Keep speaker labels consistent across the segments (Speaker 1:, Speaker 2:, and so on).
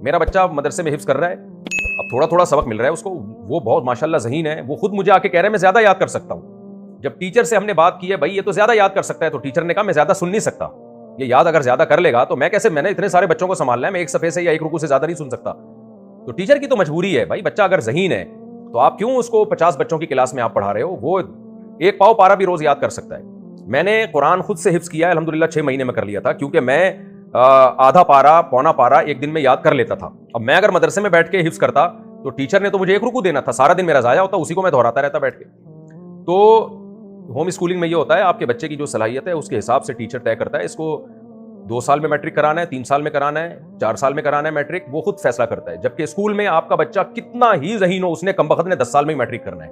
Speaker 1: میرا بچہ مدرسے میں حفظ کر رہا ہے, اب تھوڑا تھوڑا سبق مل رہا ہے اس کو, وہ بہت ماشاءاللہ ذہین ہے, وہ خود مجھے آ کے کہہ رہے ہیں میں زیادہ یاد کر سکتا ہوں. جب ٹیچر سے ہم نے بات کی ہے بھائی یہ تو زیادہ یاد کر سکتا ہے, تو ٹیچر نے کہا میں زیادہ سن نہیں سکتا, یہ یاد اگر زیادہ کر لے گا تو میں کیسے, میں نے اتنے سارے بچوں کو سنبھالنا ہے, میں ایک صفحے سے یا ایک رکوع سے زیادہ نہیں سن سکتا. تو ٹیچر کی تو مجبوری ہے بھائی, بچہ اگر ذہین ہے تو آپ کیوں اس کو 50 بچوں کی کلاس میں آپ پڑھا رہے ہو, وہ ایک پاؤ پارا بھی روز یاد کر سکتا ہے. میں نے قرآن خود سے حفظ کیا ہے الحمدللہ, 6 مہینے میں کر لیا تھا, کیونکہ میں آدھا پارا پونا پارا ایک دن میں یاد کر لیتا تھا. اب میں اگر مدرسے میں بیٹھ کے حفظ کرتا تو ٹیچر نے تو مجھے ایک رکوع دینا تھا, سارا دن میرا ضائع ہوتا, اسی کو میں دہراتا رہتا بیٹھ کے. تو ہوم اسکولنگ میں یہ ہوتا ہے آپ کے بچے کی جو صلاحیت ہے اس کے حساب سے ٹیچر طے کرتا ہے, اس کو 2 سال میں میٹرک کرانا ہے, 3 سال میں کرانا ہے, 4 سال میں کرانا ہے میٹرک, وہ خود فیصلہ کرتا ہے. جبکہ اسکول میں آپ کا بچہ کتنا ہی ذہین ہو, اس نے کم بخت نے 10 سال میں ہی میٹرک کرنا ہے.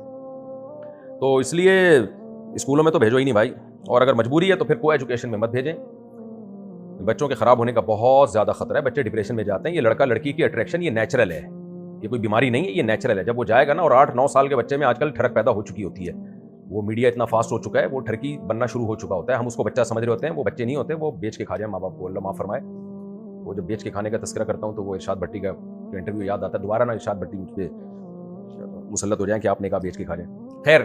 Speaker 1: تو اس لیے اسکولوں میں تو بھیجو ہی نہیں بھائی, اور اگر مجبوری ہے تو پھر کو ایجوکیشن میں مت بھیجیں. بچوں کے خراب ہونے کا بہت زیادہ خطرہ ہے, بچے ڈپریشن میں جاتے ہیں. یہ لڑکا لڑکی کی اٹریکشن یہ نیچرل ہے, یہ کوئی بیماری نہیں ہے, یہ نیچرل ہے. جب وہ جائے گا نا, اور 8-9 سال کے بچے میں آج کل ٹھڑک پیدا ہو چکی ہوتی ہے, وہ میڈیا اتنا فاسٹ ہو چکا ہے, وہ ٹھڑکی بننا شروع ہو چکا ہوتا ہے. ہم اس کو بچہ سمجھ رہے ہوتے ہیں, وہ بچے نہیں ہوتے, وہ بیچ کے کھا جائیں ماں باپ کو, اللہ معاف فرمائے. وہ جب بیچ کے کھانے کا تذکرہ کرتا ہوں تو وہ ارشاد بھٹی کا انٹرویو یاد آتا ہے, دوبارہ نا ارشاد بھٹی مجھ پہ مسلط ہو جائیں کہ آپ نے کہا بیچ کے کھا جائیں. خیر,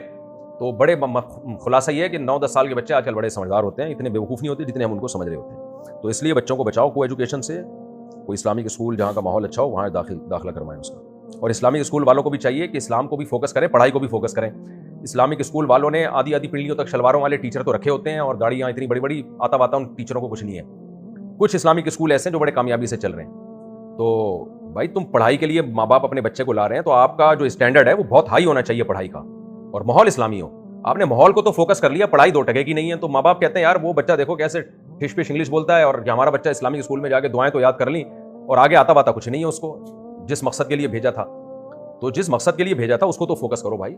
Speaker 1: تو بڑے خلاصہ یہ ہے کہ 9-10 سال کے بچے آج کل بڑے سمجھدار ہوتے ہیں, اتنے بیوقوف نہیں ہوتے جتنے ہم ان کو سمجھ رہے ہوتے ہیں. تو اس لیے بچوں کو بچاؤ کو ایجوکیشن سے, کوئی اسلامک اسکول جہاں کا ماحول اچھا ہو وہاں داخلہ کروائیں اس کا. اور اسلامک اسکول والوں کو بھی چاہیے کہ اسلام کو بھی فوکس کریں, پڑھائی کو بھی فوکس کریں. اسلامک اسکول والوں نے آدھی پنڈلیوں تک شلواروں والے ٹیچر تو رکھے ہوتے ہیں, اور داڑیاں اتنی بڑی بڑی, آتا واتا ان ٹیچروں کو کچھ نہیں ہے. کچھ اسلامک اسکول ایسے ہیں جو بڑے کامیابی سے چل رہے ہیں. تو بھائی تم پڑھائی کے لیے ماں باپ اپنے بچے کو لا رہے ہیں, تو آپ کا جو اسٹینڈرڈ ہے وہ بہت ہائی ہونا چاہیے پڑھائی کا, اور ماحول اسلامی ہو. آپ نے ماحول کو تو فوکس کر لیا, پڑھائی 2 ٹکے کی نہیں ہے. تو ماں باپ کہتے ہیں یار وہ بچہ دیکھو کیسے ٹھش پش انگلش بولتا ہے, اور ہمارا بچہ اسلامک اسکول میں جا کے دعائیں تو یاد کر لیں, اور آگے آتا باتا کچھ نہیں ہے اس کو, جس مقصد کے لیے بھیجا تھا. تو جس مقصد کے لیے بھیجا تھا اس کو تو فوکس کرو بھائی.